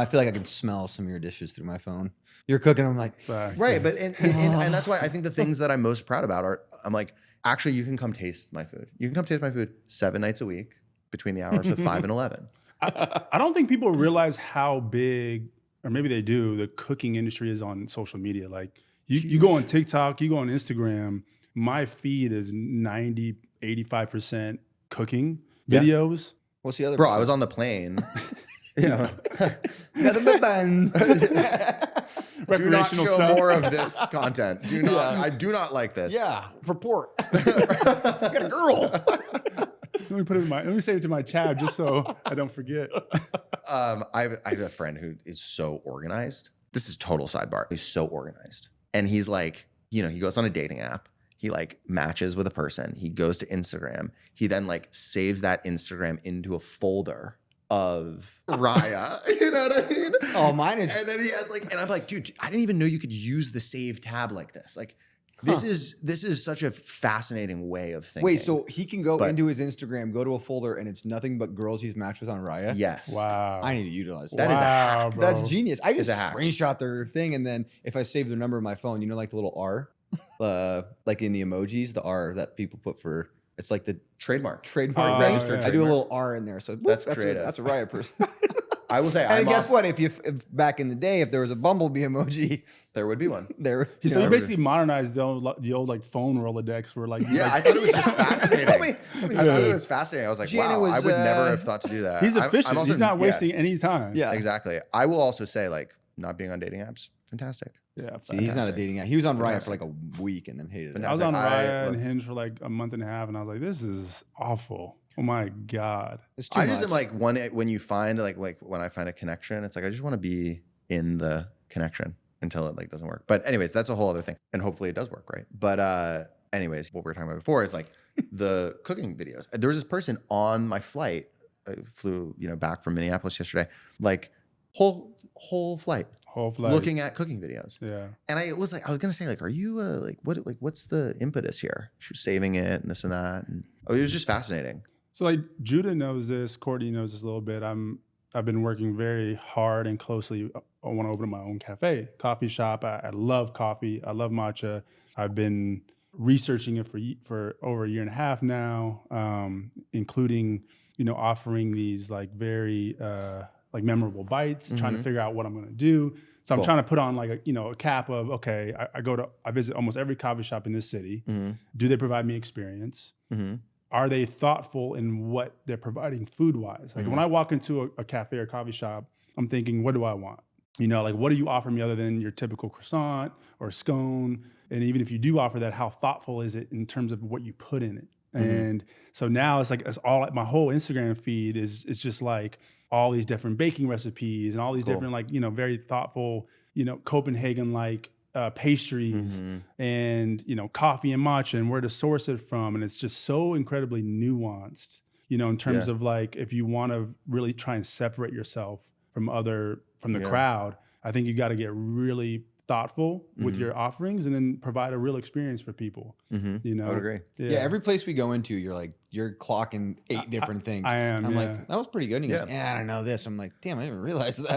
I feel like I can smell some of your dishes through my phone. You're cooking, I'm like, right. But and that's why I think the things that I'm most proud about are, I'm like, actually, you can come taste my food. You can come taste my food 7 nights a week between the hours of 5 and 11. I don't think people realize how big, or maybe they do, the cooking industry is on social media. Like you go on TikTok, you go on Instagram, my feed is 90, 85% cooking videos. what's the other? Bro, I was on the plane. Yeah. Do not show stuff. more of this content. Do not. I do not like this. Yeah, for pork. I got a girl. Let me say it to my tab just so I don't forget. I have a friend who is so organized. This is total sidebar. He's so organized. And he's like, he goes on a dating app. He like matches with a person. He goes to Instagram. He then like saves that Instagram into a folder of Raya. You know what I mean? Oh, mine is. And then he has like, and I'm like, dude, I didn't even know you could use the save tab like this. Like, this is such a fascinating way of thinking. Wait, so he can go into his Instagram, go to a folder, and it's nothing but girls he's matched with on Raya? Yes. Wow. I need to utilize that. That is a hack. Bro. That's genius. I just a hack. screenshot their thing, and then if I save their number in my phone, like the little R, like in the emojis, the R that people put for, it's like the Trademark. trademark registered thing. I do a trademark. little R in there, so That's a creative. Raya person. I will say, And guess what? If back in the day, if there was a Bumblebee emoji, there would be one. there. So you basically modernized the old like phone Rolodex where like Yeah, I thought it was just fascinating. I thought it was fascinating. I was like, Gianna wow, I was, would never have thought to do that. he's I'm efficient. also- He's not wasting any time. Yeah. Exactly. I will also say, like, not being on dating apps, fantastic. Yeah. See, he's not a dating guy. He was on Raya Fantastic. for like a week and then hated it. I was Fantastic. on Raya and look, Hinge for like a month and a half, and I was like, "This is awful. Oh my god." It's too I just much. am like, when you find like when I find a connection, it's like I just want to be in the connection until it like doesn't work. But anyways, that's a whole other thing, and hopefully it does work, right? But anyways, what we were talking about before is like the cooking videos. There was this person on my flight. I flew back from Minneapolis yesterday, like whole flight. Whole flight. Looking at cooking videos. Yeah. And I was gonna say, like, are you what's the impetus here? She was saving it and this and that. And it was just fascinating. So like Judah knows this, Courtney knows this a little bit. I've been working very hard and closely. I want to open my own coffee shop. I love coffee. I love matcha. I've been researching it for over a year and a half now, including offering these like very like memorable bites, trying to figure out what I'm going to do. So I'm trying to put on like a cap of, okay, I visit almost every coffee shop in this city. Do they provide me experience? Are they thoughtful in what they're providing food-wise? Like when I walk into a cafe or coffee shop, I'm thinking, what do I want? Like what do you offer me other than your typical croissant or scone? And even if you do offer that, how thoughtful is it in terms of what you put in it? And so now it's all my whole Instagram feed is just like all these different baking recipes and all these different like, very thoughtful, Copenhagen like pastries and, coffee and matcha and where to source it from. And it's just so incredibly nuanced, in terms of like, if you want to really try and separate yourself from the crowd, I think you got to get really thoughtful with your offerings and then provide a real experience for people. I would agree. Yeah, every place we go into, you're clocking 8 different things. I am. I'm yeah. like, that was pretty good. And he goes, I don't know this. I'm like, damn, I didn't even realize that.